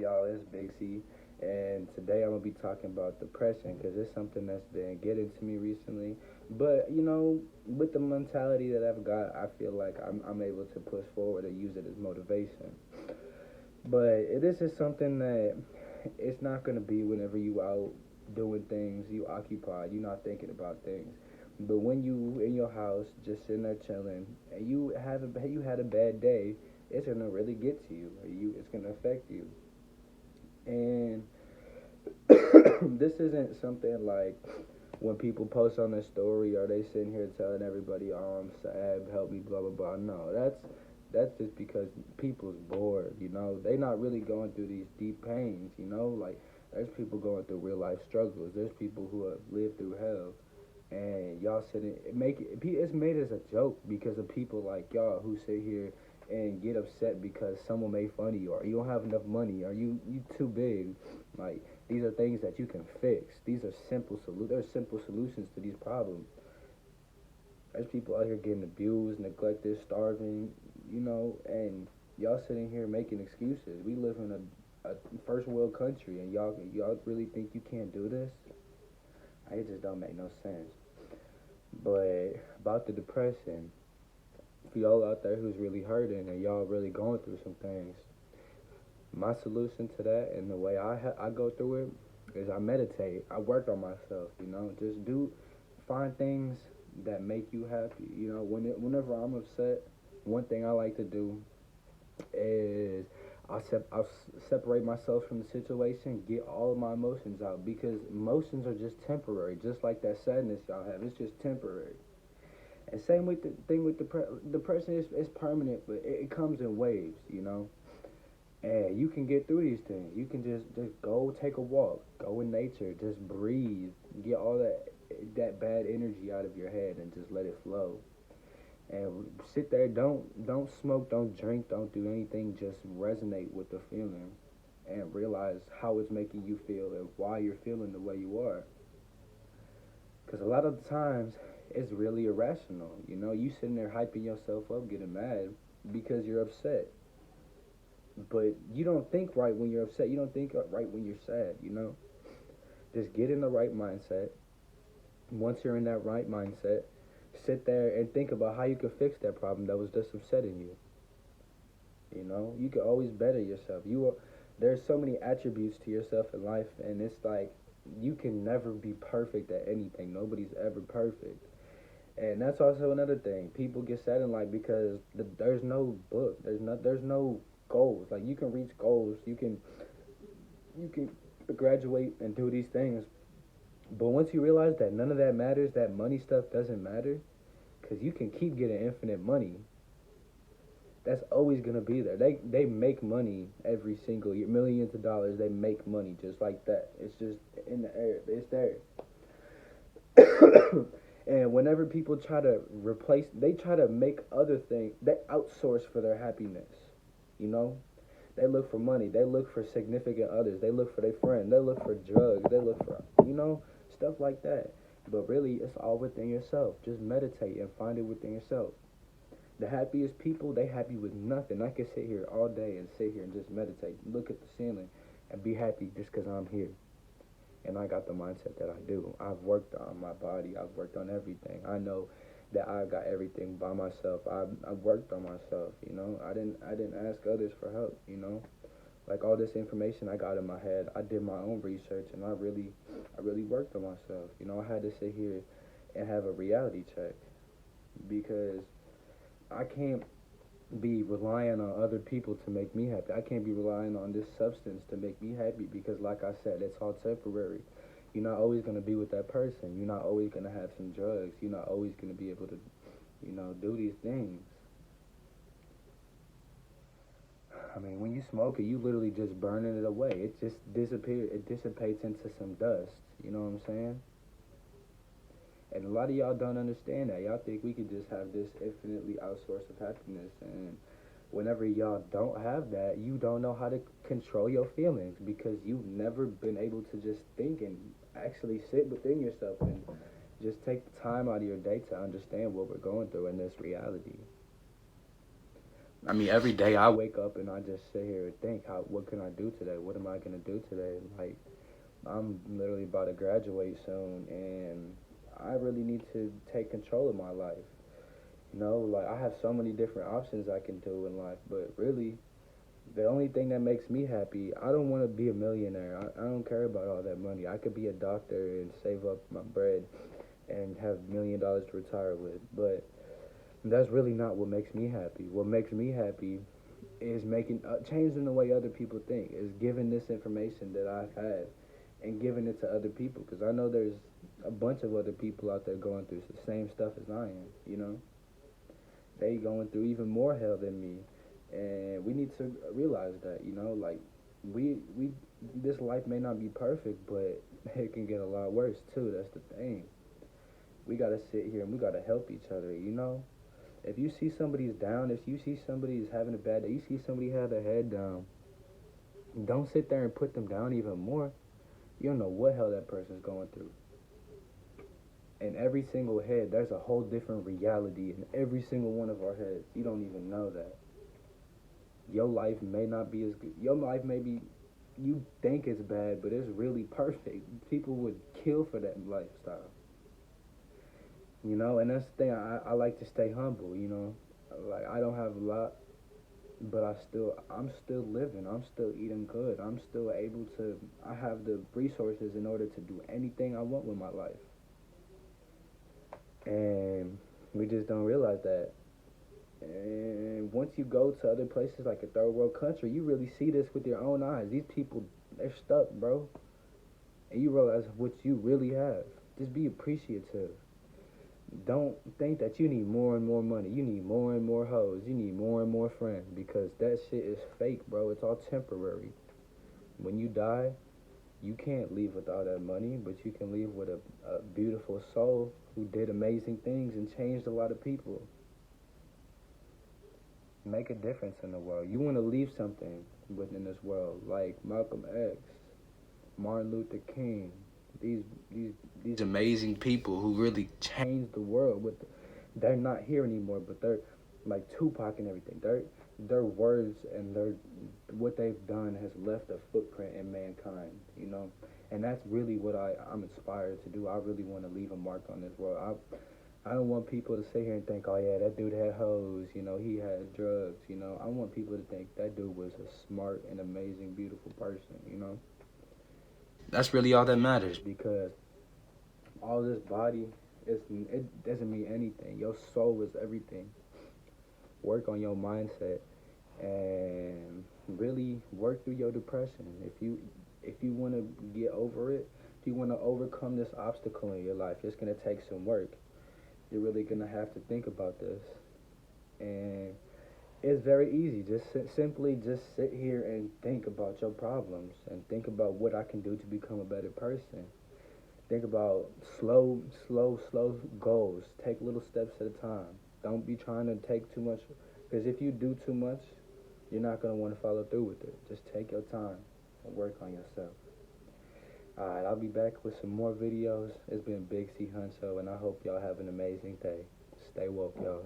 Y'all, it's Big C, and today I'm gonna be talking about depression because it's something that's been getting to me recently. But with the mentality that I've got, I feel like I'm able to push forward and use it as motivation. But this is something that it's not gonna be whenever you out doing things, you occupied, you're not thinking about things. But when you in your house, just sitting there chilling, and you had a bad day, it's gonna really get to you. It's gonna affect you. And this isn't something like when people post on their story or they sitting here telling everybody, "Oh, I'm sad, help me," blah blah blah. No, that's just because people's bored. They not really going through these deep pains. Like there's people going through real life struggles. There's people who have lived through hell, and y'all sitting it's made as a joke because of people like y'all who sit here and get upset because someone made fun of you or you don't have enough money or you too big. Like these are things that you can fix. These are there's simple solutions to these problems. There's people out here getting abused, neglected, starving, and y'all sitting here making excuses. We live in a first world country, and y'all really think you can't do this? It just don't make no sense. But about the depression, for y'all out there who's really hurting and y'all really going through some things, my solution to that and the way I go through it is I meditate. I work on myself. Just find things that make you happy. Whenever I'm upset, one thing I like to do is I'll separate myself from the situation, get all of my emotions out because emotions are just temporary, just like that sadness y'all have. It's just temporary. And same with the thing with depression is permanent, but it comes in waves. And you can get through these things. You can just go take a walk, go in nature, just breathe, get all that bad energy out of your head, and just let it flow. And sit there. Don't smoke. Don't drink. Don't do anything. Just resonate with the feeling, and realize how it's making you feel and why you're feeling the way you are. Because a lot of the times it's really irrational. You sitting there hyping yourself up, getting mad because you're upset. But you don't think right when you're upset. You don't think right when you're sad. Just get in the right mindset. Once you're in that right mindset, sit there and think about how you could fix that problem that was just upsetting you. You can always better yourself. There's so many attributes to yourself in life, and it's like you can never be perfect at anything. Nobody's ever perfect. And that's also another thing. People get sad in life because there's no book. There's no goals. Like you can reach goals. You can graduate and do these things. But once you realize that none of that matters, that money stuff doesn't matter, because you can keep getting infinite money. That's always gonna be there. They make money every single year, millions of dollars. They make money just like that. It's just in the air. It's there. And whenever people try to they try to make other things. They outsource for their happiness. You know, they look for money. They look for significant others. They look for their friend. They look for drugs. They look for stuff like that. But really, it's all within yourself. Just meditate and find it within yourself. The happiest people, they happy with nothing. I can sit here all day and sit here and just meditate, look at the ceiling, and be happy just because I'm here. And I got the mindset that I do. I've worked on my body. I've worked on everything. I know that I got everything by myself. I've worked on myself. I didn't ask others for help. Like all this information I got in my head, I did my own research, and I really worked on myself. I had to sit here and have a reality check because I can't be relying on other people to make me happy. I can't be relying on this substance to make me happy because, like I said, it's all temporary. You're not always going to be with that person. You're not always going to have some drugs. You're not always going to be able to, do these things. I mean, when you smoke it, you literally just burning it away. It just disappears. It dissipates into some dust. You know what I'm saying? And a lot of y'all don't understand that. Y'all think we could just have this infinitely outsource of happiness. And whenever y'all don't have that, you don't know how to control your feelings because you've never been able to just think and actually sit within yourself and just take the time out of your day to understand what we're going through in this reality. I mean, every day I wake up and I just sit here and think, what can I do today? What am I gonna do today? Like, I'm literally about to graduate soon, and I really need to take control of my life. You know, like I have so many different options I can do in life, but really, the only thing that makes me happy, I don't want to be a millionaire. I don't care about all that money. I could be a doctor and save up my bread and have $1 million to retire with, but that's really not what makes me happy. What makes me happy is making changing the way other people think, is giving this information that I've had and giving it to other people, because I know there's a bunch of other people out there going through the same stuff as I am. You know, they going through even more hell than me, and we need to realize that. You know, like we this life may not be perfect, but it can get a lot worse too. That's the thing. We gotta sit here and we gotta help each other. You know, if you see somebody's down, if you see somebody's having a bad day, you see somebody have their head down, don't sit there and put them down even more. You don't know what hell that person's going through. In every single head, there's a whole different reality in every single one of our heads. You don't even know that. Your life may not be as good. Your life may be, you think it's bad, but it's really perfect. People would kill for that lifestyle. You know, and that's the thing. I like to stay humble, you know. Like, I don't have a lot, but I'm still living. I'm still eating good. I'm still able to, I have the resources in order to do anything I want with my life. And we just don't realize that. And once you go to other places like a third world country, you really see this with your own eyes. These people, they're stuck, bro. And you realize what you really have. Just be appreciative. Don't think that you need more and more money. You need more and more hoes. You need more and more friends, because that shit is fake, bro. It's all temporary. When you die, you can't leave with all that money, but you can leave with a beautiful soul who did amazing things and changed a lot of people. Make a difference in the world. You want to leave something within this world, like Malcolm X, Martin Luther King, these these these amazing people who really changed the world. They're not here anymore, but they're like Tupac and everything. Their words and their what they've done has left a footprint in mankind. You know, and that's really what I'm inspired to do. I really want to leave a mark on this world. I don't want people to sit here and think, oh yeah, that dude had hoes, you know, he had drugs, you know. I want people to think that dude was a smart and amazing, beautiful person, you know. That's really all that matters, because all this body, it doesn't mean anything. Your soul is everything. Work on your mindset and really work through your depression. If you want to get over it, if you want to overcome this obstacle in your life, it's gonna take some work. You're really gonna have to think about this, and it's very easy. Simply just sit here and think about your problems and think about what I can do to become a better person. Think about slow goals. Take little steps at a time. Don't be trying to take too much, because if you do too much, you're not gonna want to follow through with it. Just take your time and work on yourself. Alright, I'll be back with some more videos. It's been Big C Huncho, and I hope y'all have an amazing day. Stay woke, y'all.